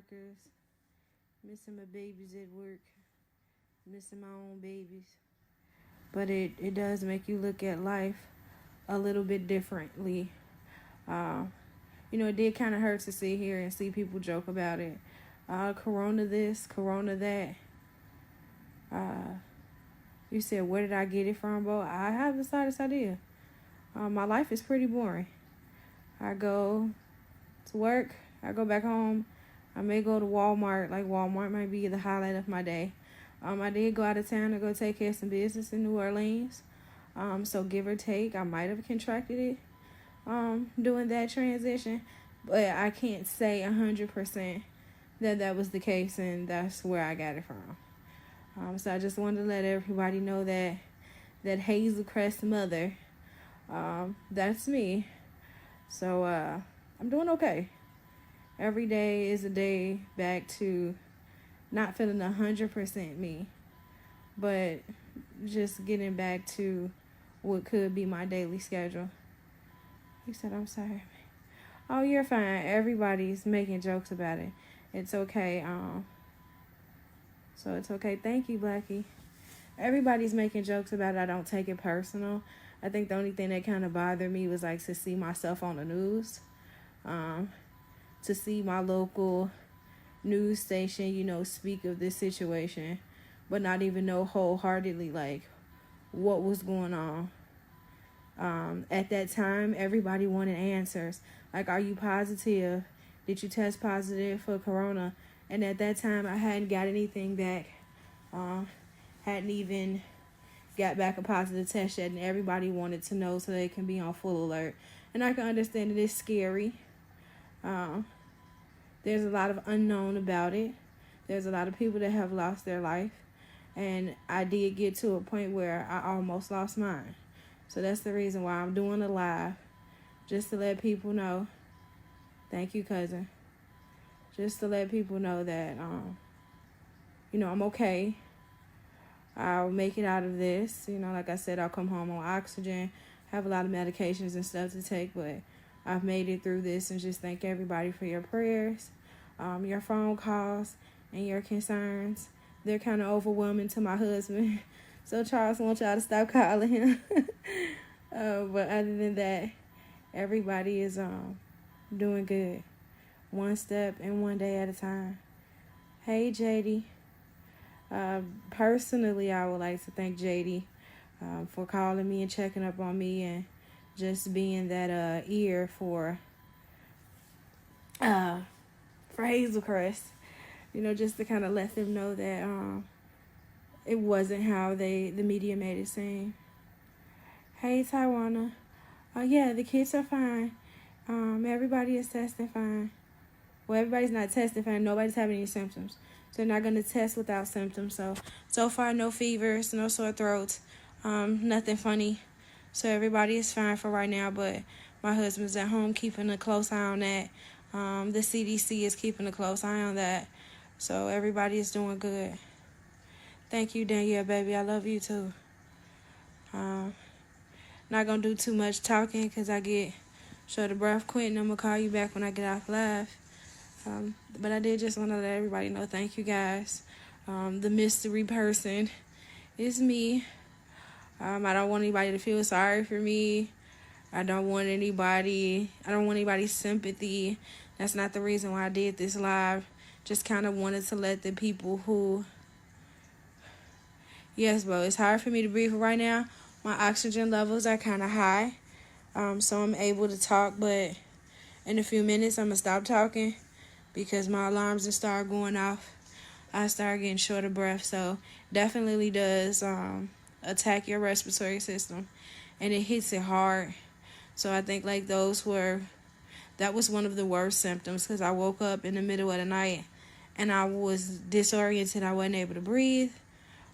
coworkers, missing my babies at work, missing my own babies. But it does make you look at life a little bit differently. Uh, it did kind of hurt to sit here and see people joke about it. Corona this, Corona that. You said, where did I get it from, bro? I have the slightest idea. My life is pretty boring. I go to work, I go back home, I may go to Walmart. Like, Walmart might be the highlight of my day. I did go out of town to go take care of some business in New Orleans. So give or take, I might have contracted it doing that transition. But I can't say 100% that was the case and that's where I got it from. So I just wanted to let everybody know that Hazel Crest mother, that's me. So I'm doing okay. Every day is a day back to not feeling 100% me, but just getting back to what could be my daily schedule. He said, I'm sorry. Oh, you're fine. Everybody's making jokes about it. It's okay. So it's okay. Thank you, Blackie. Everybody's making jokes about it. I don't take it personal. I think the only thing that kind of bothered me was like to see myself on the news. To see my local news station, speak of this situation, but not even know wholeheartedly like what was going on. At that time, everybody wanted answers. Like, are you positive? Did you test positive for corona? And at that time, I hadn't got anything back. Hadn't even got back a positive test yet. And everybody wanted to know so they can be on full alert. And I can understand it is scary. There's a lot of unknown about it. There's a lot of people that have lost their life. And I did get to a point where I almost lost mine. So that's the reason why I'm doing a live. Just to let people know. Thank you, cousin. Just to let people know that, I'm okay. I'll make it out of this. Like I said, I'll come home on oxygen. Have a lot of medications and stuff to take, but I've made it through this, and just thank everybody for your prayers, your phone calls, and your concerns. They're kind of overwhelming to my husband, so Charles wants y'all to stop calling him. But other than that, everybody is doing good. One step and one day at a time. Hey, JD. Personally, I would like to thank JD for calling me and checking up on me and just being that ear for Hazel Crest. Just to kind of let them know that it wasn't how the media made it seem. Hey, Taiwana. Yeah, the kids are fine. Everybody is testing fine. Well, everybody's not testing fine. Nobody's having any symptoms. So they're not going to test without symptoms. So far, no fevers, no sore throats, nothing funny. So everybody is fine for right now. But my husband's at home keeping a close eye on that. The CDC is keeping a close eye on that. So everybody is doing good. Thank you, Danielle, baby. I love you, too. Not going to do too much talking because I get short of breath quick. And I'm going to call you back when I get off live. But I did just want to let everybody know, thank you guys. The mystery person is me. I don't want anybody to feel sorry for me. I don't want anybody's sympathy. That's not the reason why I did this live. Just kind of wanted to let the people who... Yes, bro, it's hard for me to breathe right now. My oxygen levels are kind of high. So I'm able to talk, but in a few minutes I'm going to stop talking. Because my alarms will start going off. I start getting short of breath. So definitely does attack your respiratory system. And it hits it hard. So I think like that was one of the worst symptoms. Because I woke up in the middle of the night. And I was disoriented. I wasn't able to breathe.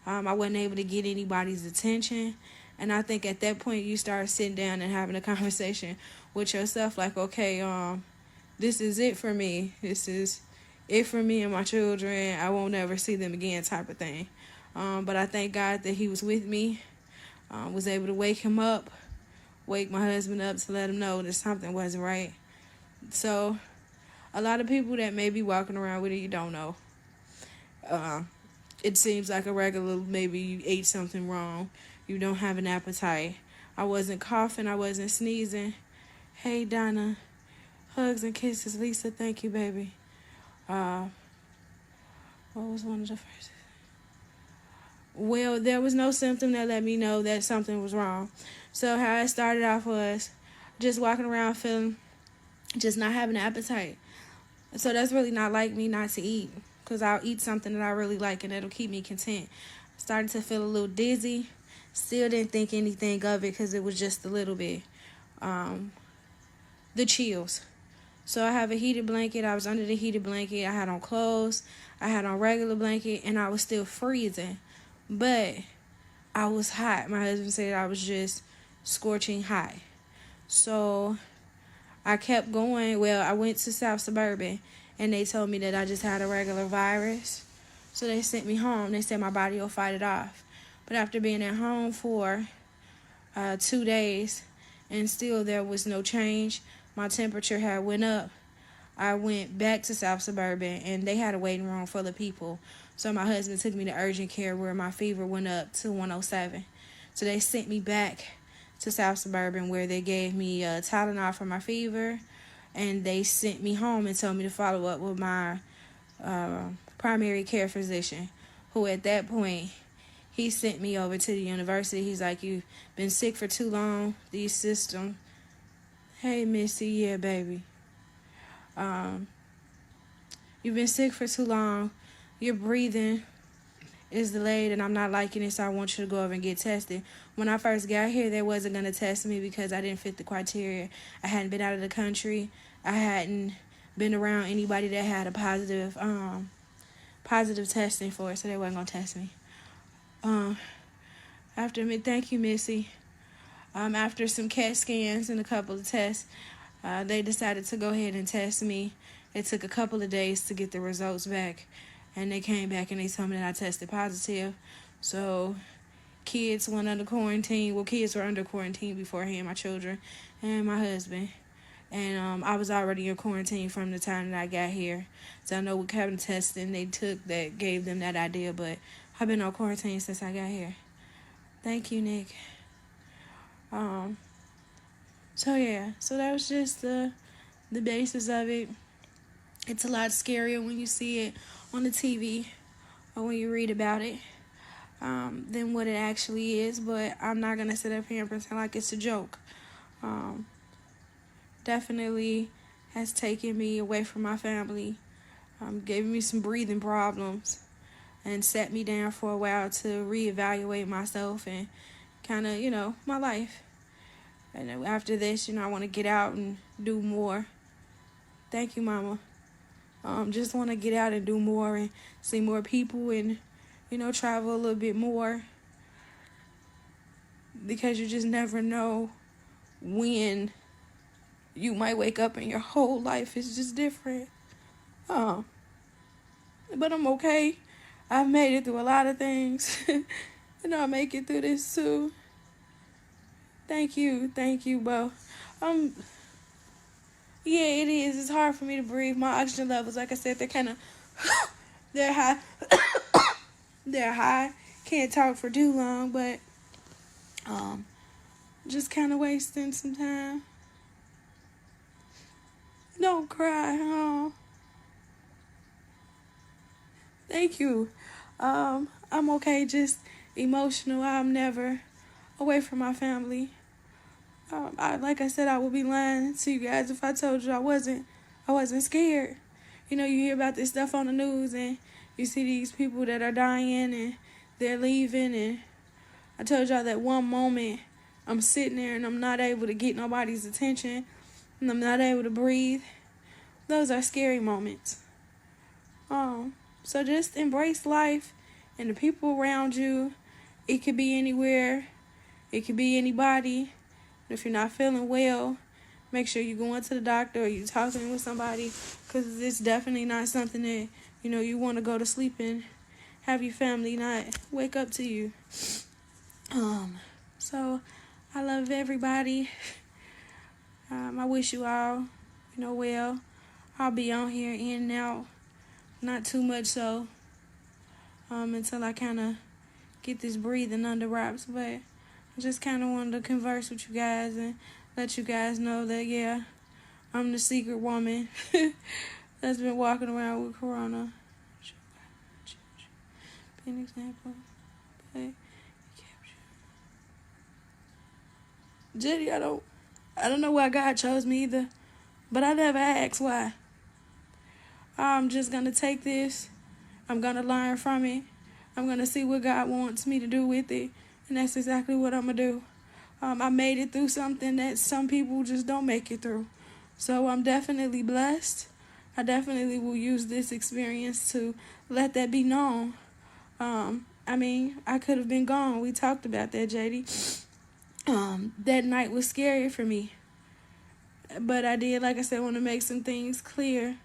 I wasn't able to get anybody's attention. And I think at that point you start sitting down and having a conversation with yourself. Like, okay, this is it for me. This is it for me and my children. I won't ever see them again type of thing. But I thank God that he was with me. Was able to wake my husband up to let him know that something wasn't right. So A lot of people that may be walking around with it, you don't know. It seems like a regular, maybe you ate something wrong. You don't have an appetite. I wasn't coughing. I wasn't sneezing. Hey, Donna. Hugs and kisses. Lisa, thank you, baby. What was one of the first? Well, there was no symptom that let me know that something was wrong. So how it started off was just walking around feeling, just not having an appetite. So that's really not like me not to eat, because I'll eat something that I really like and it'll keep me content. Started to feel a little dizzy. Still didn't think anything of it because it was just a little bit. The chills. So I have a heated blanket. I was under the heated blanket. I had on clothes. I had on regular blanket, and I was still freezing. But I was hot. My husband said I was just scorching hot. So I kept going. Well, I went to South Suburban, and they told me that I just had a regular virus. So they sent me home. They said my body will fight it off. But after being at home for 2 days, and still there was no change, my temperature had went up. I went back to South Suburban, and they had a waiting room full of people. So my husband took me to urgent care where my fever went up to 107. So they sent me back to South Suburban where they gave me Tylenol for my fever, and they sent me home and told me to follow up with my primary care physician, who at that point, he sent me over to the university. He's like, you've been sick for too long. These systems. Hey, Missy. Yeah, baby. You've been sick for too long. Your breathing is delayed, and I'm not liking it, so I want you to go over and get tested. When I first got here, they wasn't going to test me because I didn't fit the criteria. I hadn't been out of the country. I hadn't been around anybody that had a positive testing for it, so they wasn't going to test me. Thank you, Missy. After some CAT scans and a couple of tests, they decided to go ahead and test me. It took a couple of days to get the results back, and they came back and they told me that I tested positive. So kids went under quarantine. Well, kids were under quarantine beforehand, my children and my husband. And I was already in quarantine from the time that I got here. So I know what kind of testing they took that gave them that idea, but I've been on quarantine since I got here. Thank you, Nick. So that was just the basis of it. It's a lot scarier when you see it on the TV or when you read about it than what it actually is. But I'm not going to sit up here and pretend like it's a joke. Definitely has taken me away from my family, gave me some breathing problems, and set me down for a while to reevaluate myself and kind of, my life. And after this, I want to get out and do more. Thank you, Mama. Just want to get out and do more and see more people and, travel a little bit more. Because you just never know when you might wake up and your whole life is just different. But I'm okay. I've made it through a lot of things. And I'll make it through this too. Thank you, Bo. Yeah, it is. It's hard for me to breathe. My oxygen levels, like I said, they're kind of, they're high. They're high. Can't talk for too long, but just kind of wasting some time. Don't cry. Oh. Thank you. I'm okay. Just emotional. I'm never away from my family. Like I said, I would be lying to you guys if I told you I wasn't scared. You hear about this stuff on the news and you see these people that are dying and they're leaving, and I told y'all that one moment I'm sitting there and I'm not able to get nobody's attention and I'm not able to breathe. Those are scary moments. So just embrace life and the people around you. It could be anywhere. It could be anybody. If you're not feeling well, make sure you're going to the doctor or you're talking with somebody, because it's definitely not something that, you want to go to sleep and have your family not wake up to you. So I love everybody. I wish you all, well. I'll be on here in and out, not too much so, until I kind of get this breathing under wraps. But I just kind of wanted to converse with you guys and let you guys know that, yeah, I'm the secret woman that's been walking around with corona. Be an example. But Jetty, I don't know why God chose me either, but I never asked why. I'm just gonna take this. I'm gonna learn from it. I'm gonna see what God wants me to do with it, and that's exactly what I'm gonna do. I made it through something that some people just don't make it through, so I'm definitely blessed. I definitely will use this experience to let that be known. I mean, I could have been gone. We talked about that, JD. That night was scary for me. But I did, like I said, want to make some things clear.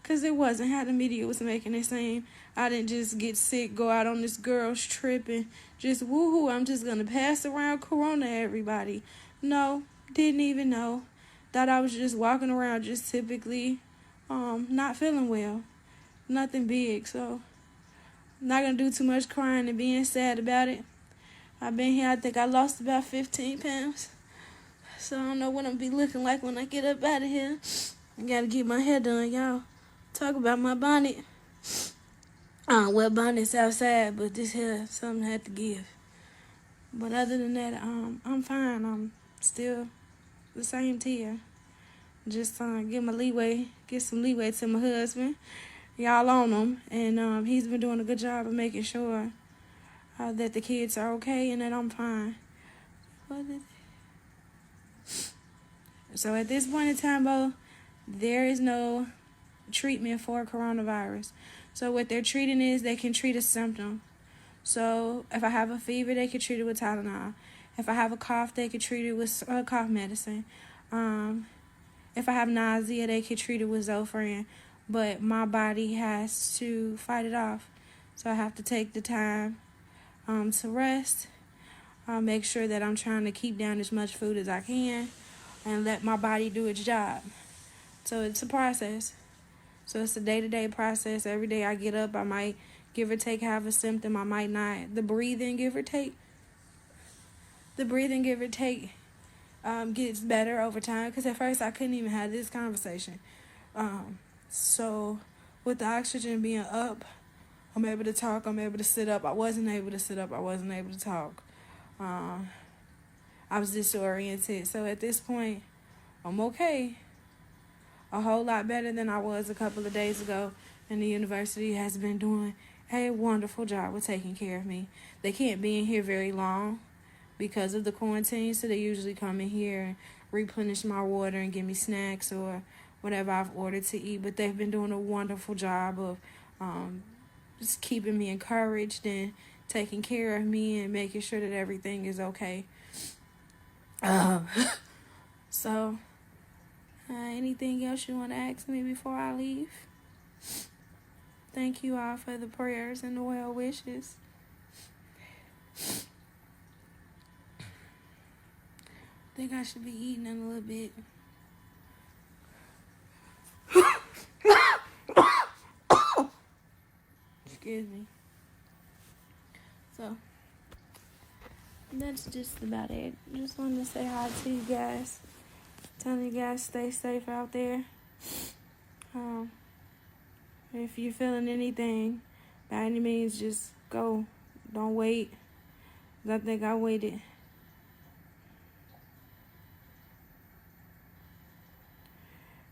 Because it wasn't how the media was making it seem. I didn't just get sick, go out on this girl's trip, and just woohoo, I'm just going to pass around corona to everybody. No, didn't even know. Thought I was just walking around just typically not feeling well. Nothing big, so I'm not going to do too much crying and being sad about it. I've been here, I think I lost about 15 pounds. So I don't know what I'm going to be looking like when I get up out of here. I got to get my hair done, y'all. Talk about my bonnet. Well, bonnet's outside, but this here, something I had to give. But other than that, I'm fine. I'm still the same tier. Just give my leeway, get some leeway to my husband. Y'all on him. And he's been doing a good job of making sure that the kids are okay and that I'm fine. So at this point in time, Bo, there is no treatment for coronavirus. So what they're treating is they can treat a symptom. So if I have a fever, they can treat it with Tylenol. If I have a cough, they can treat it with cough medicine. If I have nausea, they can treat it with Zofran. But my body has to fight it off. So I have to take the time to rest. Make sure that I'm trying to keep down as much food as I can and let my body do its job. So it's a process. So it's a day-to-day process. Every day I get up, I might give or take have a symptom. I might not. The breathing, give or take, gets better over time. Because at first I couldn't even have this conversation. So with the oxygen being up, I'm able to talk. I'm able to sit up. I wasn't able to sit up. I wasn't able to talk. I was disoriented. So at this point, I'm okay. A whole lot better than I was a couple of days ago. And the university has been doing a wonderful job with taking care of me. They can't be in here very long because of the quarantine. So they usually come in here and replenish my water and give me snacks or whatever I've ordered to eat. But they've been doing a wonderful job of just keeping me encouraged and taking care of me and making sure that everything is okay. So, anything else you want to ask me before I leave? Thank you all for the prayers and the well wishes. I think I should be eating in a little bit. Excuse me. So, that's just about it. Just wanted to say hi to you guys. Telling you guys stay safe out there. If you're feeling anything, by any means, just go. Don't wait. I think I waited.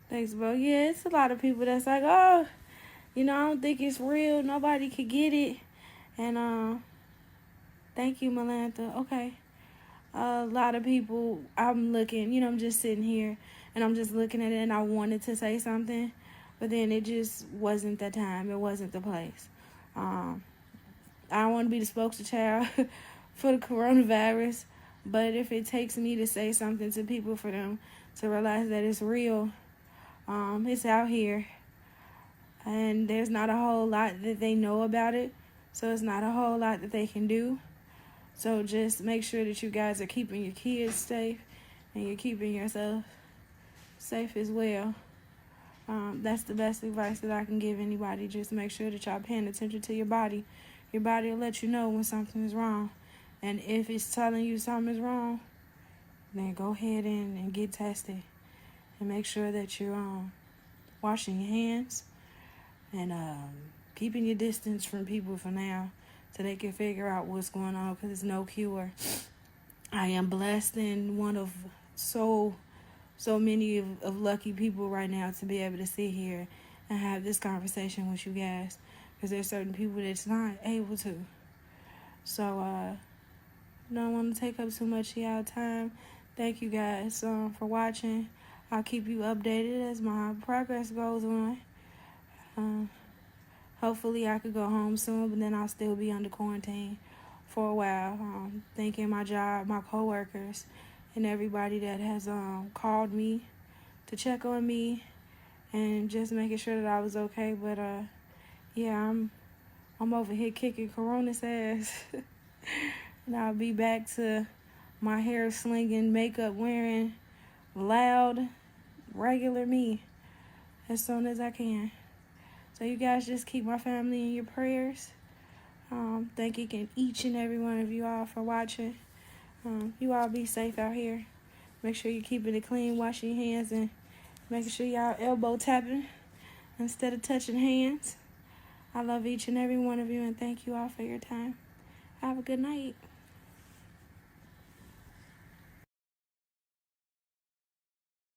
Thanks, bro. Yeah, it's a lot of people that's like, oh, I don't think it's real. Nobody could get it. And thank you, Melantha. Okay. A lot of people, I'm looking, I'm just sitting here and I'm just looking at it and I wanted to say something, but then it just wasn't the time. It wasn't the place. I don't want to be the spokeschild for the coronavirus, but if it takes me to say something to people for them to realize that it's real, it's out here. And there's not a whole lot that they know about it, so it's not a whole lot that they can do. So just make sure that you guys are keeping your kids safe and you're keeping yourself safe as well. That's the best advice that I can give anybody. Just make sure that y'all paying attention to your body. Your body will let you know when something is wrong. And if it's telling you something is wrong, then go ahead and get tested. And make sure that you're washing your hands and keeping your distance from people for now so they can figure out what's going on, because there's no cure. I am blessed and one of so many of lucky people right now to be able to sit here and have this conversation with you guys, because there's certain people that's not able to. So I don't want to take up too much of y'all time. Thank you guys for watching. I'll keep you updated as my progress goes on. Hopefully I could go home soon, but then I'll still be under quarantine for a while. Thanking my job, my coworkers, and everybody that has called me to check on me and just making sure that I was okay. But yeah, I'm over here kicking Corona's ass. And I'll be back to my hair slinging, makeup wearing, loud, regular me as soon as I can. So you guys just keep my family in your prayers. Thanking each and every one of you all for watching. You all be safe out here. Make sure you're keeping it clean, washing your hands, and making sure y'all elbow tapping instead of touching hands. I love each and every one of you, and thank you all for your time. Have a good night.